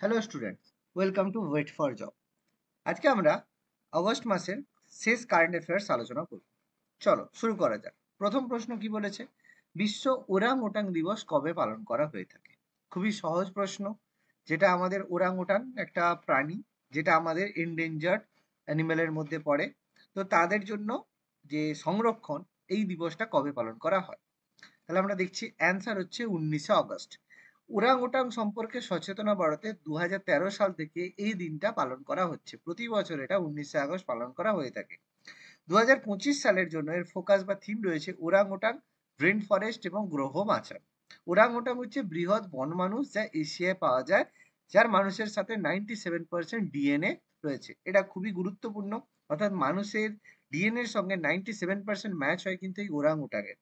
Hello students, welcome to wait for job. আজকে আমরা August মাসের শেষ কারেন্ট অ্যাফেয়ার্স আলোচনা করব। চলো শুরু করা যাক। প্রথম প্রশ্ন কি বলেছে? বিশ্ব ওরাং ওটাং দিবস কবে পালন করা হয়ে থাকে? খুবই সহজ প্রশ্ন। যেটা আমাদের ওরাং ওটাং একটা প্রাণী, যেটা আমাদের এন্ডেঞ্জার্ড অ্যানিমেলের মধ্যে পড়ে। তো তাদের জন্য যে সংরক্ষণ, এই দিবসটা কবে পালন করা হয়? তাহলে আমরা দেখছি অ্যান্সার হচ্ছে 19শে আগস্ট। ওরাং ওটাং সম্পর্কে সচেতনা বাড়াতে 2013 সাল থেকে এই দিনটা পালন করা হচ্ছে। প্রতি বছর এটা 19শে আগস্ট পালন করা হয়ে থাকে। 2025 সালের জন্য এর ফোকাস বা থিম রয়েছে ওরাং ওটাং, রেন ফরেস্ট এবং গ্রহ বাঁচান। ওরাং ওটাং হচ্ছে বৃহৎ বন মানুষ যা এশিয়ায় পাওয়া যায়, যার মানুষের সাথে 97% ডিএনএ রয়েছে। এটা খুবই গুরুত্বপূর্ণ। অর্থাৎ মানুষের ডিএনএ এর সঙ্গে 97% ম্যাচ হয় কিন্তু এই ওরাং ওটাংয়ের।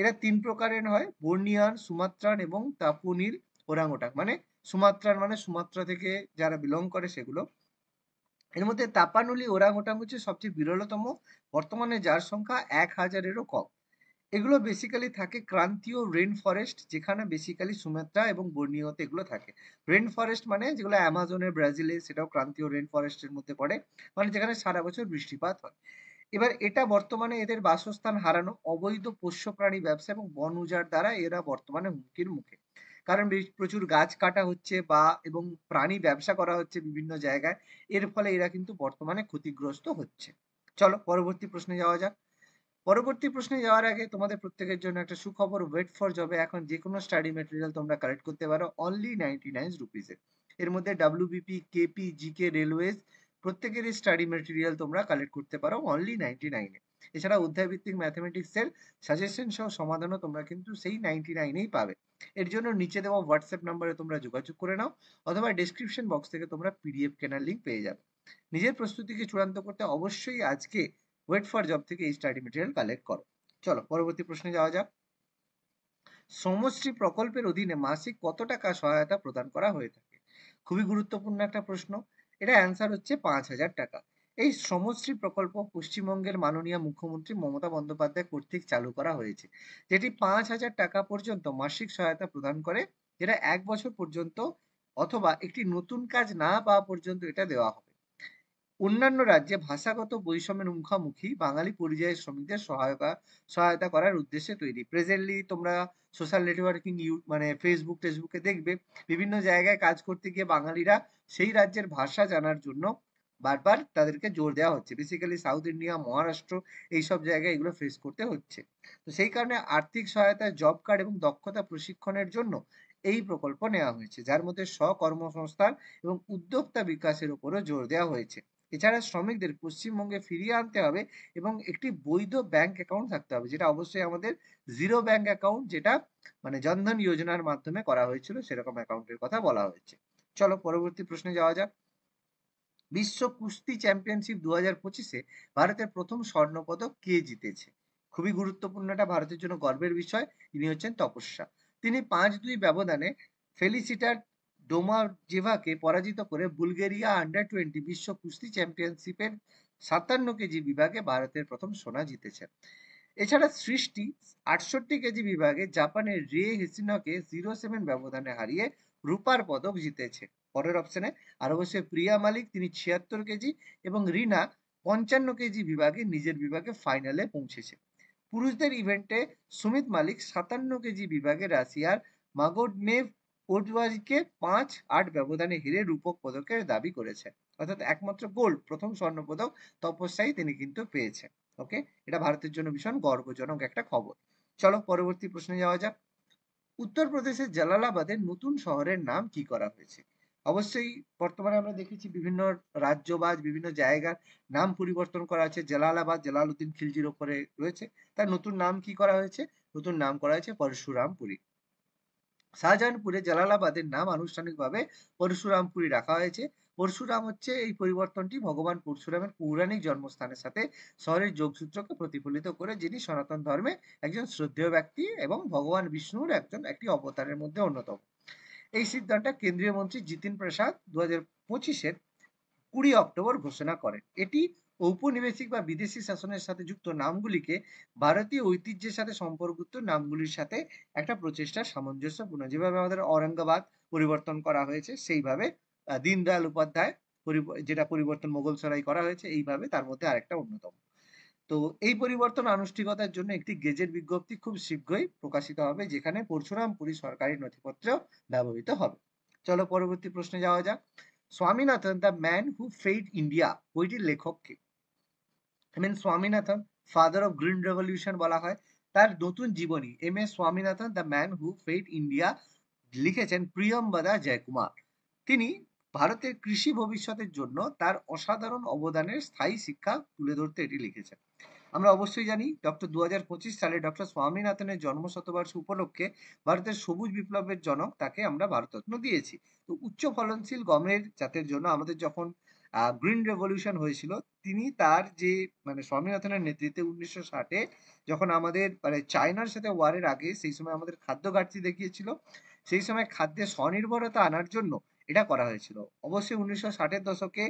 এরা তিন প্রকারের হয়: বর্নিয়ান, সুমাত্রান এবং তাপুনির ওরাংওটাং। মানে সুমাত্রান মানে সুমাত্রা থেকে যারা বিলং করে সেগুলো। এর মধ্যে তাপানুলি ওরাংওটাং হচ্ছে সবচেয়ে বিরলতম, বর্তমানে যার সংখ্যা 1000-এরও কম। এগুলো বেসিক্যালি থাকে ক্রান্তীয় রেন ফরেস্ট, যেখানে বেসিক্যালি সুমাত্রা এবং বর্নিওতে এগুলো থাকে। রেন ফরেস্ট মানে যেগুলো অ্যামাজনের ব্রাজিলে, সেটাও ক্রান্তীয় রেন ফরেস্টের মধ্যে পড়ে, মানে যেখানে সারা বছর বৃষ্টিপাত হয়। এবার এটা বর্তমানে এদের বাসস্থান হারানো, অবৈধ পোষ্য প্রাণী ব্যবসা এবং বন উজাড় দ্বারা এরা বর্তমানে হুমকির মুখে। কারণ প্রচুর গাছ কাটা হচ্ছে এবং প্রাণী ব্যবসা করা হচ্ছে বিভিন্ন জায়গায়। এর ফলে এরা কিন্তু বর্তমানে ক্ষতিগ্রস্ত হচ্ছে। চলো পরবর্তী প্রশ্নে যাওয়া যাক। পরবর্তী প্রশ্নে যাওয়ার আগে তোমাদের প্রত্যেকের জন্য একটা সুখবর। ওয়েট ফর জবে এখন যে কোনো স্টাডি মেটেরিয়াল তোমরা কালেক্ট করতে পারো অনলি 99 রুপিসে। এর মধ্যে ডাব্লিউবিপি, কেপি, জিকে, রেলওয়েজ প্রত্যেকেরই স্টাডি মেটেরিয়াল তোমরা কালেক্ট করতে পারো অনলি 99-এ। এছাড়া অধ্যায় ভিত্তিক ম্যাথমেটিক্সের সাজেশন সহ সমাধানও তোমরা কিন্তু সেই 99-এই পাবে। এর জন্য নিচে দেওয়া হোয়াটসঅ্যাপ নাম্বারে তোমরা যোগাযোগ করে নাও, অথবা ডেসক্রিপশন বক্স থেকে তোমরা পিডিএফ কেনার লিঙ্ক পেয়ে যাবে। নিজের প্রস্তুতিকে চূড়ান্ত করতে অবশ্যই আজকে ওয়েট ফর জব থেকে এই স্টাডি মেটেরিয়াল কালেক্ট করো। চলো পরবর্তী প্রশ্নে যাওয়া যাক। শ্রমশ্রী প্রকল্পের অধীনে মাসিক কত টাকা সহায়তা প্রদান করা হয়ে থাকে? খুবই গুরুত্বপূর্ণ একটা প্রশ্ন। এটা অ্যান্সার হচ্ছে 5,000 টাকা। এই শ্রমশ্রী প্রকল্প পশ্চিমবঙ্গের মাননীয় মুখ্যমন্ত্রী মমতা বন্দ্যোপাধ্যায় কর্তৃক চালু করা হয়েছে, যেটি 5,000 টাকা পর্যন্ত মাসিক সহায়তা প্রদান করে, যেটা 1 বছর পর্যন্ত অথবা একটি নতুন কাজ না পাওয়া পর্যন্ত এটা দেওয়া হবে। অন্যান্য রাজ্যে ভাষাগত বৈষম্যের মুখোমুখি বাঙালি পরিযায়ী শ্রমিকদের সহায়তা করার উদ্দেশ্যে তৈরি। প্রেজেন্টলি তোমরা সোশ্যাল নেটওয়ার্কিং মানে ফেসবুকে দেখবে বিভিন্ন জায়গায় কাজ করতে গিয়ে বাঙালিরা সেই রাজ্যের ভাষা জানার জন্য বারবার তাদেরকে জোর দেওয়া হচ্ছে। বেসিক্যালি সাউথ ইন্ডিয়া, মহারাষ্ট্র এইসব জায়গায় এগুলো ফেস করতে হচ্ছে। তো সেই কারণে আর্থিক সহায়তা, জব কার্ড এবং দক্ষতা প্রশিক্ষণের জন্য এই প্রকল্প নেওয়া হয়েছে, যার মধ্যে স্বকর্মসংস্থান এবং উদ্যোক্তা বিকাশের উপরও জোর দেওয়া হয়েছে। এছাড়া শ্রমিকদের পশ্চিমবঙ্গে ফিরিয়ে আনতে হবে এবং একটি বৈধ ব্যাংক অ্যাকাউন্ট থাকতে হবে, যেটা অবশ্যই আমাদের জিরো ব্যাংক অ্যাকাউন্ট, যেটা মানে জনধন যোজনার মাধ্যমে করা হয়েছিল, সেরকম অ্যাকাউন্টের কথা বলা হয়েছে। চলো পরবর্তী প্রশ্নে যাওয়া যাক। বিশ্ব কুস্তি চ্যাম্পিয়নশিপ 2025-এ ভারতের প্রথম স্বর্ণপদক কে জিতেছে? খুবই গুরুত্বপূর্ণ, এটা ভারতের জন্য গর্বের বিষয়। তিনি হচ্ছেন তপস্যা। তিনি 5-2 ব্যবধানে ফেলিসিটার ডোমাজেভাকে পরাজিত করে বুলগেরিয়া আন্ডার 20 বিশ্ব কুস্তি চ্যাম্পিয়নশিপের 57 কেজি বিভাগে ভারতের প্রথম সোনা জিতেছেন। এছাড়া সৃষ্টি 68 কেজি বিভাগে জাপানের রে হেসিনকে 0-7 ব্যবধানে হারিয়ে রূপার পদক জিতেছে। পরের অপশনে আর অবশ্যই প্রিয়া মালিক, তিনি 76 কেজি এবং রিনা 55 কেজি বিভাগে নিজের বিভাগে ফাইনালে পৌঁছেছে। পুরুষদের ইভেন্টে সুমিত মালিক 57 কেজি বিভাগে রাশিয়ার মাগোডনেভ ওডওয়াজকে 5-8 ব্যবধানে হেরে রূপক পদকের দাবি করেছে। অর্থাৎ একমাত্র গোল্ড, প্রথম স্বর্ণ পদক তপস্যাই তিনি কিন্তু পেয়েছেন। ওকে, এটা ভারতের জন্য ভীষণ গর্বজনক একটা খবর। চলো পরবর্তী প্রশ্নে যাওয়া যাক। উত্তরপ্রদেশের জালালাবাদের নতুন শহরের নাম কি করা হয়েছে? অবশ্যই বর্তমানে আমরা দেখেছি বিভিন্ন রাজ্য বা বিভিন্ন জায়গার নাম পরিবর্তন করা আছে। জালালাবাদ জালালউদ্দিন খিলজির ওপরে রয়েছে, তার নতুন নাম কি করা হয়েছে? নতুন নাম করা হয়েছে পরশুরামপুরী। শাহজাহানপুরে জালালাবাদের নাম আনুষ্ঠানিকভাবে পরশুরামপুরী রাখা হয়েছে। পরশুরাম হচ্ছে এই পরিবর্তনটি ভগবান পরশুরামের পৌরাণিক জন্মস্থানের সাথে শহরের যোগসূত্রকে প্রতিফলিত করে, যিনি সনাতন ধর্মে একজন শ্রদ্ধেয় ব্যক্তি এবং ভগবান বিষ্ণুর একটি অবতারের মধ্যে অন্যতম। এই সিদ্ধান্ত কেন্দ্রীয় মন্ত্রী জিতিন প্রসাদ 2025-এর 20 অক্টোবর ঘোষণা করেন। এটি ঔপনিবেশিক বা বিদেশি শাসনের সাথে যুক্ত নামগুলিকে ভারতীয় ঐতিহ্যের সাথে সম্পর্কিত নামগুলির সাথে একটা প্রচেষ্টার সামঞ্জস্যপূর্ণ। যেভাবে আমাদের ঔরঙ্গাবাদ পরিবর্তন করা হয়েছে, সেইভাবে দীনদয়াল উপাধ্যায় যেটা পরিবর্তন মোগলসরাই করা হয়েছে, এইভাবে তার মধ্যে আরেকটা অন্যতম। তো এই পরিবর্তন আনুষ্ঠানিকতার জন্য একটি গেজেট বিজ্ঞপ্তি খুব শীঘ্রই প্রকাশিত হবে, যেখানে পরশুরামপুরী সরকারি নথিপত্র ব্যবহৃত হবে। চলো পরবর্তী প্রশ্নে যাওয়া যাক। Swaminathan the man who fed India বইটির লেখক কে? Swaminathan father of green revolution বলা হয়। তার নতুন জীবনী M S Swaminathan the man who fed India লিখেছেন প্রিয়ম্বদা জয়কুমার। তিনি ভারতের কৃষি ভবিষ্যতের জন্য তার অসাধারণ অবদানের স্থায়ী শিক্ষা তুলে ধরতে এটি লিখেছেন। আমরা অবশ্যই জানি ডক্টর 2025 সালে ডক্টর স্বামীনাথনের জন্মশতবার্ষিকী উপলক্ষে ভারতের সবুজ বিপ্লবের জনক তাকে আমরা ভারতরত্ন দিয়েছি। তো উচ্চ ফলনশীল গমের জাতের জন্য আমাদের যখন গ্রিন রেভলিউশন হয়েছিল, তিনি তার যে স্বামীনাথনের নেতৃত্বে 1960-এ যখন আমাদের চায়নার সাথে ওয়ারের আগে, সেই সময় আমাদের খাদ্য ঘাটতি দেখিয়েছিল, সেই সময় খাদ্যে স্বনির্ভরতা আনার জন্য এটা করা হয়েছিল। অবশ্যই 1960-এর দশকে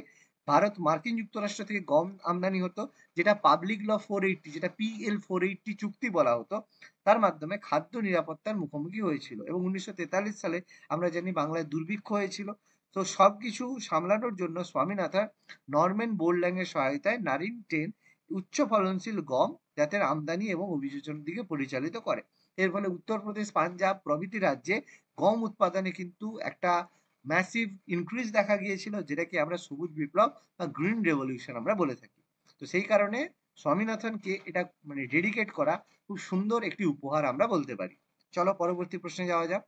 ভারত মার্কিন যুক্তরাষ্ট্র থেকে গম আমদানি হতো, যেটা পাবলিক ল 480, যেটা PL 480 চুক্তি বলা হতো, তার মাধ্যমে খাদ্য নিরাপত্তার মুখোমুখি হয়েছিল। এবং 1943 সালে আমরা জানি বাংলায় দুর্ভিক্ষ হয়েছিল। তো সবকিছু সামলানোর জন্য স্বামীনাথন নরম্যান বোরল্যাং এর সহায়তায় নারিন 10 উচ্চ ফলনশীল গম জাতের আমদানি এবং অভিযোজনের দিকে পরিচালিত করে। এর ফলে উত্তরপ্রদেশ, পাঞ্জাব প্রভৃতি রাজ্যে গম উৎপাদনে কিন্তু একটা ম্যাসিভ ইনক্রিজ দেখা গিয়েছিল, যেটাকে আমরা সবুজ বিপ্লব বা গ্রিন রেভলিউশন আমরা বলে থাকি। তো সেই কারণে স্বামীনাথনকে এটা ডেডিকেট করা খুব সুন্দর একটি উপহার আমরা বলতে পারি। চলো পরবর্তী প্রশ্নে যাওয়া যাক।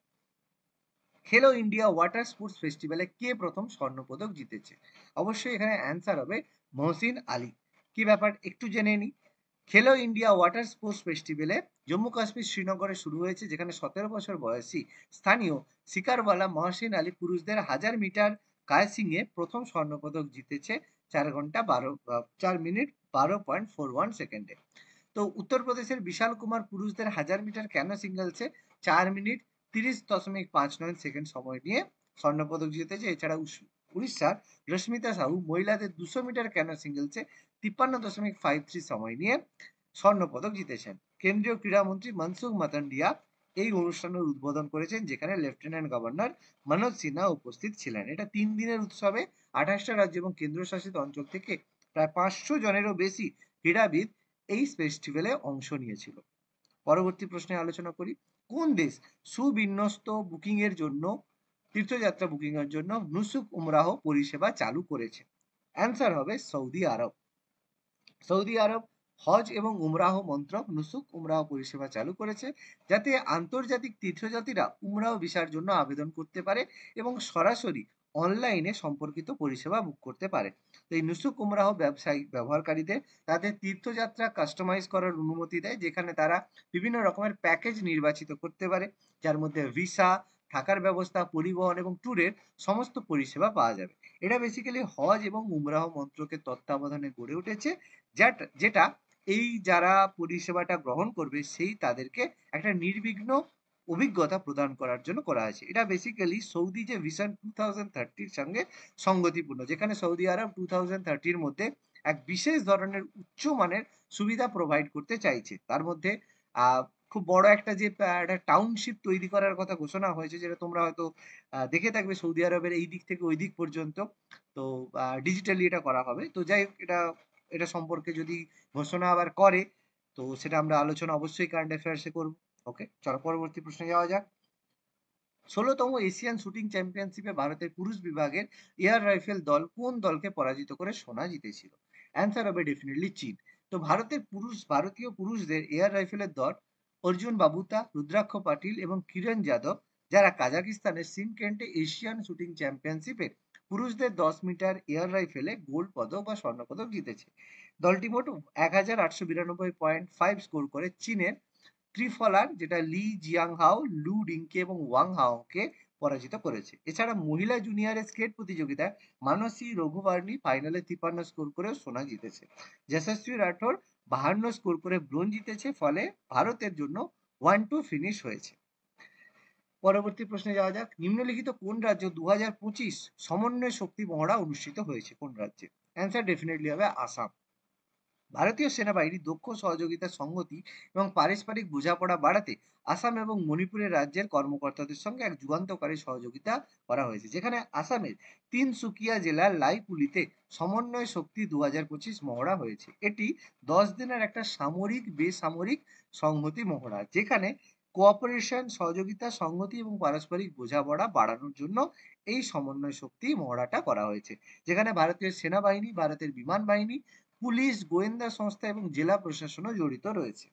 খেলো ইন্ডিয়া ওয়াটার স্পোর্টস ফেস্টিভ্যালে কে প্রথম স্বর্ণপদক জিতেছে? অবশ্যই এখানে অ্যান্সার হবে মহসিন আলী। কি ব্যাপার একটু জেনে নিই। খেলো ইন্ডিয়া ওয়াটার স্পোর্টস ফেস্টিভ্যালে জম্মু কাশ্মীর শ্রীনগরে শুরু হয়েছে, যেখানে 17 বছর বয়সী স্থানীয় শিকারওয়ালা মহসিন আলী পুরুষদের 1000 মিটার কায়াসিংয়ে প্রথম স্বর্ণপদক জিতেছে 4 মিনিট 12.41 সেকেন্ডে। তো উত্তরপ্রদেশের বিশাল কুমার পুরুষদের 1000 মিটার ক্যানো সিঙ্গলসে 4 মিনিট 30.59 সেকেন্ড সময় নিয়ে স্বর্ণপদক জিতেছে। এছাড়া উড়িষ্যার রশ্মিতা সাহু মহিলাদের 200 মিটার ক্যানো সিঙ্গলসে 53.53 সময় নিয়ে স্বর্ণপদক জিতেছেন। কেন্দ্রীয় ক্রীড়ামন্ত্রী মনসুখ মাতান্ডিয়া এই অনুষ্ঠানের উদ্বোধন করেছেন, যেখানে লেফটেন্যান্ট গভর্নর মনোজ সিনহা উপস্থিত ছিলেন। এটা 3 দিনের উৎসবে 28টা রাজ্য এবং কেন্দ্রশাসিত অঞ্চল থেকে প্রায় 500 জনেরও বেশি ক্রীড়াবিদ এই ফেস্টিভ্যালে অংশ নিয়েছিল। পরবর্তী প্রশ্নে আলোচনা করি। কোন দেশ সুবিন্যস্ত বুকিং এর জন্য, তীর্থযাত্রা বুকিং এর জন্য নুসুক উমরাহ পরিষেবা চালু করেছে? অ্যান্সার হবে সৌদি আরব। সৌদি আরব হজ এবং উমরাহ মন্ত্রক নুসুক উমরাহ পরিষেবা চালু করেছে, যাতে আন্তর্জাতিক তীর্থযাত্রীরা উমরাহ ভিসার জন্য আবেদন করতে পারে এবং সরাসরি অনলাইনে সম্পর্কিত পরিষেবা বুক করতে পারে। তো এই নুসুক উমরাহ ব্যবসায়িক ব্যবহারকারীদের তাদের তীর্থযাত্রা কাস্টমাইজ করার অনুমতি দেয়, যেখানে তারা বিভিন্ন রকমের প্যাকেজ নির্বাচিত করতে পারে, যার মধ্যে ভিসা, থাকার ব্যবস্থা, পরিবহন এবং ট্যুরের সমস্ত পরিষেবা পাওয়া যাবে। এটা বেসিক্যালি হজ এবং উমরাহ মন্ত্রকের তত্ত্বাবধানে গড়ে উঠেছে, যেটা এই যারা পরিষেবাটা গ্রহণ করবে সেই তাদেরকে একটা নির্বিঘ্ন অভিজ্ঞতা প্রদান করার জন্য করা হয়েছে। এটা বেসিক্যালি সৌদি যে ভিশন 2030-র সঙ্গে সঙ্গতিপূর্ণ, যেখানে সৌদি আরব 2030-র মধ্যে এক বিশেষ ধরনের উচ্চমানের সুবিধা প্রোভাইড করতে চাইছে। তার মধ্যে খুব বড় একটা যে একটা টাউনশিপ তৈরি করার কথা ঘোষণা হয়েছে, যেটা তোমরা হয়তো দেখে থাকবে সৌদি আরবের এই দিক থেকে ওই দিক পর্যন্ত। তো ডিজিটালি এটা করা হবে। তো যাই হোক, এটা সম্পর্কে যদি ঘোষণা আবার করে, তো সেটা আমরা আলোচনা অবশ্যই কারেন্ট অ্যাফেয়ার্সে করব। ওকে, চলো পরবর্তী প্রশ্নে যাওয়া যাক। 16তম এশিয়ান শুটিং চ্যাম্পিয়নশিপে ভারতের পুরুষ বিভাগের এয়ার রাইফেল দল কোন দলকে পরাজিত করে সোনা জিতেছিল? অ্যান্সার হবে ডেফিনেটলি চীন। তো ভারতীয় পুরুষদের এয়ার রাইফেলের দল অর্জুন বাবুতা, রুদ্রাক্ষ পাটিল এবং কিরণ যাদব, যারা কাজাকিস্তানের সিমকেন্টে এশিয়ান শুটিং চ্যাম্পিয়নশিপে পুরুষদের 10 মিটার এয়ার রাইফেলে গোল্ড পদক বা স্বর্ণপদক জিতেছে। দলটি মোট 1892.5 স্কোর করে চীনের ত্রিফলার, যেটা লি জিয়াংহাও, লু ডিংকে এবং ওয়াং হাওকে পরাজিত করেছে। এছাড়া মহিলা জুনিয়রের স্কেট প্রতিযোগিতায় মানসী রঘুবর্ণী ফাইনালে 53 স্কোর করে সোনা জিতেছে। যশস্বী রাঠোর 52 স্কোর করে ব্রোঞ্জ জিতেছে। ফলে ভারতের জন্য 1-2 ফিনিশ হয়েছে। পরবর্তী প্রশ্নে যাওয়া যাক। নিম্নলিখিত কোন রাজ্য 2025 সমন্বয় শক্তি মহড়া অনুষ্ঠিত হয়েছে? কোন রাজ্যে? অ্যান্সার ডেফিনেটলি হবে আসাম। ভারতীয় সেনাবাহিনী দক্ষ সহযোগিতা, সংহতি এবং পারস্পরিক বোঝাপড়া বাড়াতে আসাম এবং মণিপুরের রাজ্যের কর্মকর্তাদের সঙ্গে এক যুগান্তকারী সহযোগিতা করা হয়েছে, যেখানে আসামের তিনসুকিয়া জেলার লাইপুলিতে সমন্বয় শক্তি 2025 মহড়া হয়েছে। এটি 10 দিনের একটা সামরিক বেসামরিক সংহতি মহড়া, যেখানে কোঅপারেশন, সহযোগিতা, সংহতি এবং পারস্পরিক বোঝাপড়া বাড়ানোর জন্য এই সমন্বয় শক্তি মহড়াটা করা হয়েছে, যেখানে ভারতীয় সেনাবাহিনী, ভারতের বিমান বাহিনী, পুলিশ, গোয়েন্দা সংস্থা এবং জেলা প্রশাসনও জড়িত রয়েছে।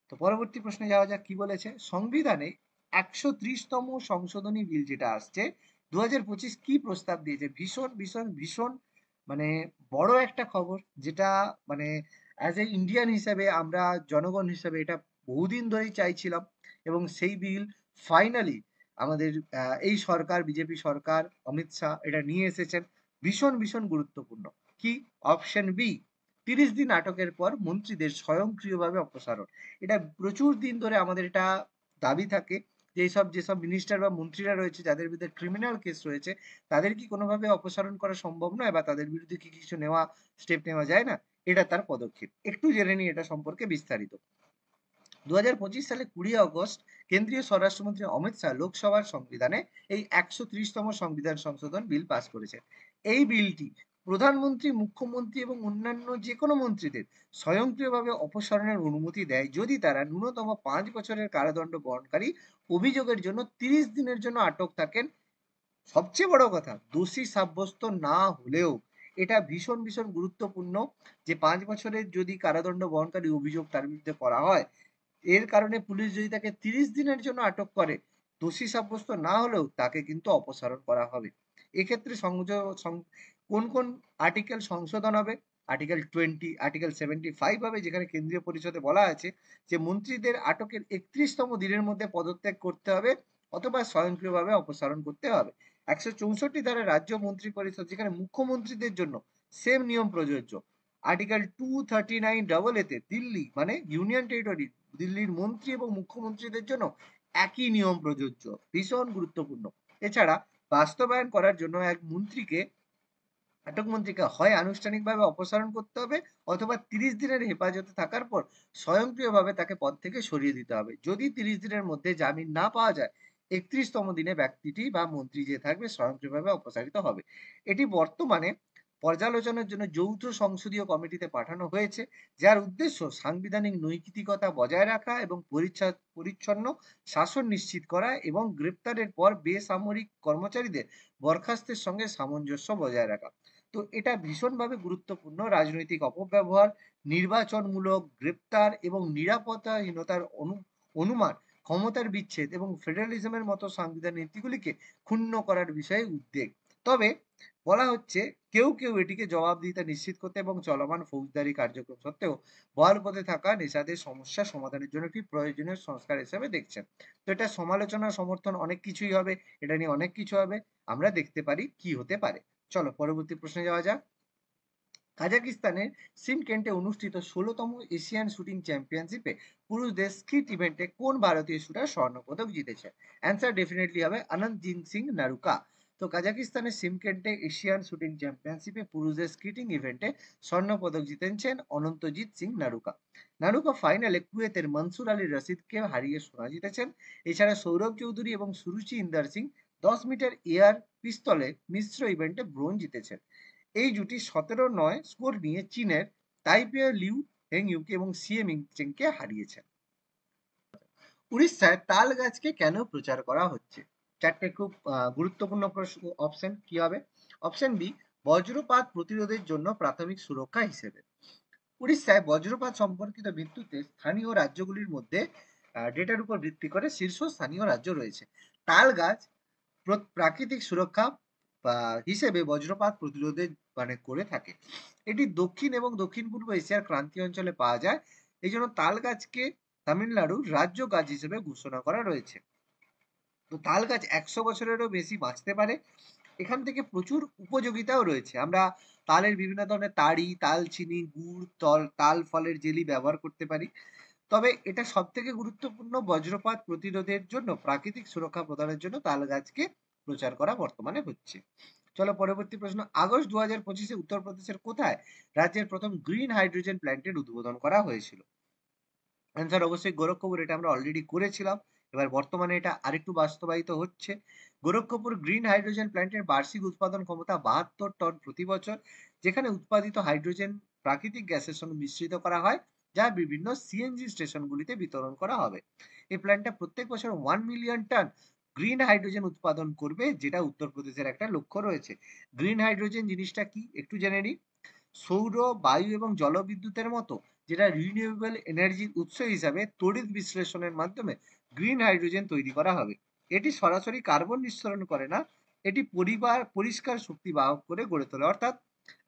তো পরবর্তী প্রশ্নে যাওয়া যাক, কি বলেছে সংবিধানে 130তম সংশোধনী বিল যেটা আসছে 2025 কি প্রস্তাব দিয়েছে। ভীষণ ভীষণ ভীষণ মানে বড় একটা খবর, যেটা মানে অ্যাজ এ ইন্ডিয়ান হিসাবে, আমরা জনগণ হিসাবে এটা বহুদিন ধরেই চাইছিলাম, এবং সেই বিল ফাইনালি আমাদের এই সরকার, বিজেপি সরকার, অমিত শাহ এটা নিয়ে এসেছেন। ভীষণ ভীষণ গুরুত্বপূর্ণ। কি? অপশন বি, 30 দিন আটকের পর মন্ত্রীদের স্বয়ংক্রিয়ভাবে অপসারণ। এটা প্রচুর দিন ধরে আমাদের এটা দাবি থাকে যে যেসব মিনিস্টার বা মন্ত্রীরা রয়েছে যাদের বিরুদ্ধে ক্রিমিনাল কেস রয়েছে, তাদের কি কোনোভাবে অপসারণ করা সম্ভব নয়, বা তাদের বিরুদ্ধে কি কিছু স্টেপ নেওয়া যায় না? এটা তার পদক্ষেপ। একটু জেনে নিই এটা সম্পর্কে বিস্তারিত। 2025 সালে 20 আগস্ট কেন্দ্রীয় স্বরাষ্ট্রমন্ত্রী অমিত শাহ লোকসভার সংবিধানে এই 130তম সংবিধান সংশোধন বিল পাস করেছেন। এই বিলটি প্রধানমন্ত্রী, মুখ্যমন্ত্রী এবং অন্যান্য যে কোনো মন্ত্রীদের স্বয়ংক্রিয়ভাবে অপসারণের অনুমতি দেয় যদি তারা ন্যূনতম 5 বছরের কারাদণ্ড বহনকারী অভিযোগের জন্য 30 দিনের জন্য আটক থাকেন। সবচেয়ে বড় কথা, দোষী সাব্যস্ত না হলেও। এটা ভীষণ ভীষণ গুরুত্বপূর্ণ যে 5 বছরের যদি কারাদণ্ড বহনকারী অভিযোগ তার বিরুদ্ধে করা হয়, এর কারণে পুলিশ যদি তাকে 30 দিনের জন্য আটক করে, দোষী সাব্যস্ত না হলেও তাকে কিন্তু অপসারণ করা হবে। এক্ষেত্রে কোন কোন আর্টিকেল সংশোধন হবে? আর্টিকেল 20, আর্টিকেল 75 হবে, যেখানে কেন্দ্রীয় পরিষদে বলা আছে যে মন্ত্রীদের আটকের 31তম দিনের মধ্যে পদত্যাগ করতে হবে অথবা স্বয়ংক্রিয়ভাবে অপসারণ করতে হবে। 164 ধারা রাজ্য মন্ত্রী পরিষদ, যেখানে মুখ্যমন্ত্রীদের জন্য সেম নিয়ম প্রযোজ্য। আর্টিকেল 239 এতে দিল্লি মানে ইউনিয়ন টেরিটরি, দিল্লির মন্ত্রী এবং মুখ্যমন্ত্রীদের জন্য একই নিয়ম প্রযোজ্য। ভীষণ গুরুত্বপূর্ণ। এছাড়া বাস্তবায়ন করার জন্য আটক মন্ত্রীকে হয় আনুষ্ঠানিকভাবে অপসারণ করতে হবে অথবা 30 দিনের হেফাজতে থাকার পর স্বয়ংক্রিয়ভাবে তাকে পদ থেকে সরিয়ে দিতে হবে। যদি 30 দিনের মধ্যে জামিন না পাওয়া যায়, 31তম দিনে ব্যক্তিটি বা মন্ত্রী যে থাকবে স্বয়ংক্রিয়ভাবে অপসারিত হবে। এটি বর্তমানে পর্যালোচনার জন্য যৌথ সংসদীয় কমিটিতে পাঠানো হয়েছে, যার উদ্দেশ্য সাংবিধানিক নৈতিকতা বজায় রাখা এবং পরিচ্ছন্ন শাসন নিশ্চিত করা এবং গ্রেপ্তারের পর বেসামরিক কর্মচারীদের বরখাস্তের সঙ্গে সামঞ্জস্য বজায় রাখা। তো এটা ভীষণভাবে গুরুত্বপূর্ণ। রাজনৈতিক অপব্যবহার, নির্বাচনমূলক গ্রেপ্তার এবং নিরাপত্তাহীনতার অনুমান, ক্ষমতার বিচ্ছেদ এবং ফেডারেলিজমের মতো সাংবিধানিক নীতিগুলিকে ক্ষুণ্ণ করার বিষয়ে উদ্বেগ। তবে বলা হচ্ছে কেউ কেউ এটিকে জবাবদিহিতা নিশ্চিত করতে এবং চলমান ফৌজদারি কার্যক্রম সত্ত্বেও বহাল পথে থাকা নেশাদের সমস্যা সমাধানের জন্য একটি প্রয়োজনীয় সংস্কার হিসেবে দেখছেন। তো এটা সমালোচনা, সমর্থন অনেক কিছুই হবে, এটা নিয়ে অনেক কিছু হবে, আমরা দেখতে পারি কি হতে পারে। চলো পরবর্তী প্রশ্নে যাওয়া যাক। কাজাকিস্তানের সিমকেন্টে অনুষ্ঠিত 16তম এশিয়ান শুটিং চ্যাম্পিয়নশিপে পুরুষদের স্কিট ইভেন্টে কোন ভারতীয় শুটার স্বর্ণপদক জিতেছে? অ্যান্সার ডেফিনেটলি হবে অনন্তজিৎ সিং নারুকা। তো কাজাকিস্তানের সিমকেন্টে এশিয়ান শুটিং চ্যাম্পিয়নশিপে পুরুষদের স্কিটিং ইভেন্টে স্বর্ণপদক জিতেছেন অনন্তজিৎ সিং নারুকা। নারুকা ফাইনালে কুয়েতের মনসুর আলী রশিদকে হারিয়ে সোনা জিতেছেন। এছাড়া সৌরভ চৌধুরী এবং সুরুচি ইন্দার সিং 10 মিটার এয়ার পিস্তলে মিশ্র ইভেন্টে ব্রোঞ্জ জিতেছেন। এই জুটি 17-9 স্কোর নিয়ে চীনের তাইপে লিউ হেংইউকে এবং সিএ মিংচেংকে হারিয়েছেন। উড়িষ্যায় তাল গাছকে কেন প্রচার করা হচ্ছে? চারটে খুব গুরুত্বপূর্ণ প্রশ্ন। অপশন কি হবে? অপশন বি, বজ্রপাত প্রতিরোধের জন্য প্রাথমিক সুরক্ষা হিসেবে। উড়িষ্যায় বজ্রপাত সম্পর্কিত মৃত্যুতে স্থানীয় রাজ্যগুলির মধ্যে ডেটার উপর ভিত্তি করে শীর্ষস্থানীয় রাজ্য রয়েছে। তাল গাছ প্রাকৃতিক সুরক্ষা হিসেবে বজ্রপাত প্রতিরোধে করে থাকে। এটি দক্ষিণ এবং দক্ষিণ পূর্ব এশিয়ার ক্রান্তীয় অঞ্চলে পাওয়া যায়। এই জন্য তাল গাছকে তামিলনাড়ুর রাজ্য গাছ হিসেবে ঘোষণা করা রয়েছে। তো তাল গাছ 100 বছরেরও বেশি বাঁচতে পারে। এখান থেকে প্রচুর উপযোগিতাও রয়েছে। আমরা তালের বিভিন্ন ধরনের তাড়ি, তালচিনি, গুড়, তাল ফলের জেলি ব্যবহার করতে পারি। তবে এটা সব থেকে গুরুত্বপূর্ণ, বজ্রপাত প্রতিরোধের জন্য, প্রাকৃতিক সুরক্ষা প্রদানের জন্য তাল গাছকে প্রচার করা বর্তমানে হচ্ছে। চলো পরবর্তী প্রশ্ন, আগস্ট 2025-এ উত্তরপ্রদেশের কোথায় রাজ্যের প্রথম গ্রিন হাইড্রোজেন প্ল্যান্টের উদ্বোধন করা হয়েছিল? অ্যান্সার অবশ্যই গোরক্ষপুর, এটা আমরা অলরেডি করেছিলাম। এবার বর্তমানে এটা আরেকটু বাস্তবায়িত হচ্ছে। গোরক্ষপুর গ্রিন হাইড্রোজেন প্ল্যান্টের বার্ষিক উৎপাদন ক্ষমতা 72 টন প্রতি বছর, যেখানে উৎপাদিত হাইড্রোজেন প্রাকৃতিক গ্যাসের সঙ্গে মিশ্রিত করা হয়, যা বিভিন্ন সিএনজি স্টেশনগুলিতে বিতরণ করা হবে। এই প্ল্যান্টটা প্রত্যেক বছর 1 মিলিয়ন টন গ্রিন হাইড্রোজেন উৎপাদন করবে, যেটা উত্তরপ্রদেশের একটা লক্ষ্য রয়েছে। গ্রিন হাইড্রোজেন জিনিসটা কি একটু জেনে নিই। সৌর, বায়ু এবং জলবিদ্যুতের মতো যেটা রিনিউয়েবল এনার্জির উৎস হিসাবে তড়িৎ বিশ্লেষণের মাধ্যমে গ্রিন হাইড্রোজেন তৈরি করা হবে। এটি সরাসরি কার্বন নিঃসরণ করে না, এটি পরিষ্কার শক্তি বাহক করে গড়ে তোলে। অর্থাৎ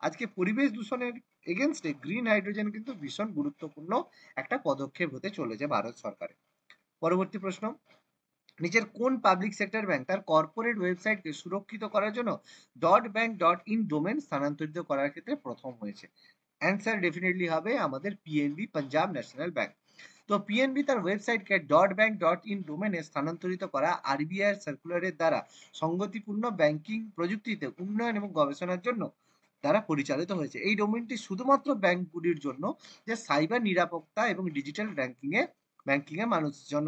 আজকে পরিবেশ দূষণের এগেনস্টে গ্রিন হাইড্রোজেন কিন্তু ভীষণ গুরুত্বপূর্ণ একটা পদক্ষেপ হতে চলেছে ভারত সরকারের। পরবর্তী প্রশ্ন, নিচের কোন পাবলিক সেক্টর ব্যাংক তার কর্পোরেট ওয়েবসাইটকে সুরক্ষিত করার জন্য .bank.in ডোমেন স্থানান্তরিত করার ক্ষেত্রে প্রথম হয়েছে? অ্যান্সার ডেফিনেটলি হবে আমাদের পিএনবি, পাঞ্জাব ন্যাশনাল ব্যাংক। তো পিএনবি তার ওয়েবসাইটকে .bank.in ডোমেনে স্থানান্তরিত করা আরবিআই সার্কুলারের দ্বারা সংগতিপূর্ণ ব্যাংকিং প্রযুক্তিতে উন্নয়ন এবং গবেষণার জন্য দ্বারা পরিচালিত হয়েছে। এই ডোমেনটি শুধুমাত্র ব্যাংকগুলির জন্য, যে সাইবার নিরাপত্তা এবং ডিজিটাল ব্যাংকিং এ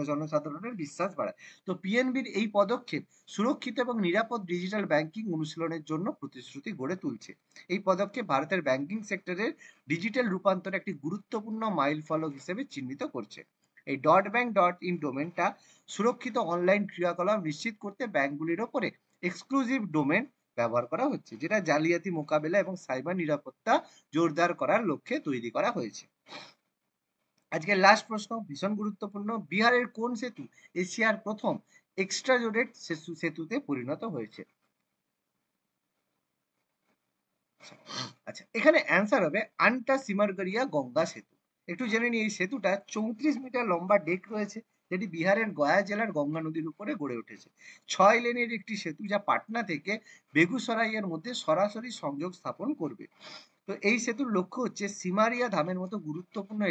জনসাধারণের বিশ্বাস বাড়ায়। তো পিএনবির এই পদক্ষেপ সুরক্ষিত এবং নিরাপদ ডিজিটাল ব্যাংকিং অনুশীলনের জন্য প্রতিশ্রুতি গড়ে তুলছে। এই পদক্ষেপ ভারতের ব্যাংকিং সেক্টরের ডিজিটাল রূপান্তরে একটি গুরুত্বপূর্ণ মাইল ফলক হিসেবে চিহ্নিত করছে। এই .bank.in ডোমেনটা সুরক্ষিত অনলাইন ক্রিয়াকলাপ নিশ্চিত করতে ব্যাংকগুলির ওপরে এক্সক্লুসিভ ডোমেন ব্যবহার করা হচ্ছে, যেটা জালিয়াতি মোকাবেলা এবং সাইবার নিরাপত্তা জোরদার করার লক্ষ্যে তৈরি করা হয়েছে। আজকের লাস্ট প্রশ্ন ভীষণ গুরুত্বপূর্ণ, বিহারের কোন সেতু এশিয়ার প্রথম এক্সট্রাজোরেট সেতুতে পরিণত হয়েছে? আচ্ছা, এখানে অ্যান্সার হবে আন্টা সিমারগড়িয়া গঙ্গা সেতু। একটু জেনে নিই, এই সেতুটা 34 মিটার লম্বা ডেক রয়েছে, যেটি বিহারের গয়া জেলার গঙ্গা নদীর উপরে গড়ে উঠেছে। 6 লেনের একটি সেতু, যা পাটনা থেকে বেগুসরাইয়ের মধ্যে সরাসরি সংযোগ স্থাপন করবে। তো এই সেতুর লক্ষ্য হচ্ছে সিমারিয়া ধামের মতো গুরুত্বপূর্ণ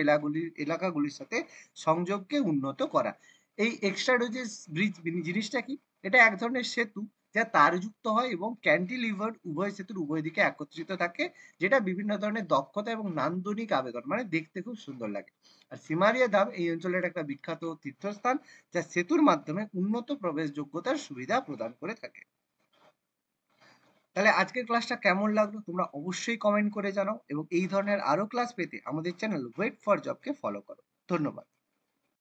এলাকাগুলির সাথে সংযোগকে উন্নত করা। এই এক্সট্রা ডোজেস ব্রিজ জিনিসটা কি? এটা এক ধরনের সেতু যা তারযুক্ত হয় এবং ক্যান্টিলিভার উভয় সেতুর উভয় দিকে একত্রিত থাকে, যেটা বিভিন্ন ধরনের দক্ষতা এবং নান্দনিক আবেদন, মানে দেখতে খুব সুন্দর লাগে। আর সিমারিয়া ধাম এই অঞ্চলের একটা বিখ্যাত তীর্থস্থান, যা সেতুর মাধ্যমে উন্নত প্রবেশযোগ্যতার সুবিধা প্রদান করে থাকে। তাহলে আজকের ক্লাসটা কেমন লাগলো তোমরা অবশ্যই কমেন্ট করে জানাও, এবং এই ধরনের আরো ক্লাস পেতে আমাদের চ্যানেল ওয়েট ফর জবকে ফলো করো। ধন্যবাদ।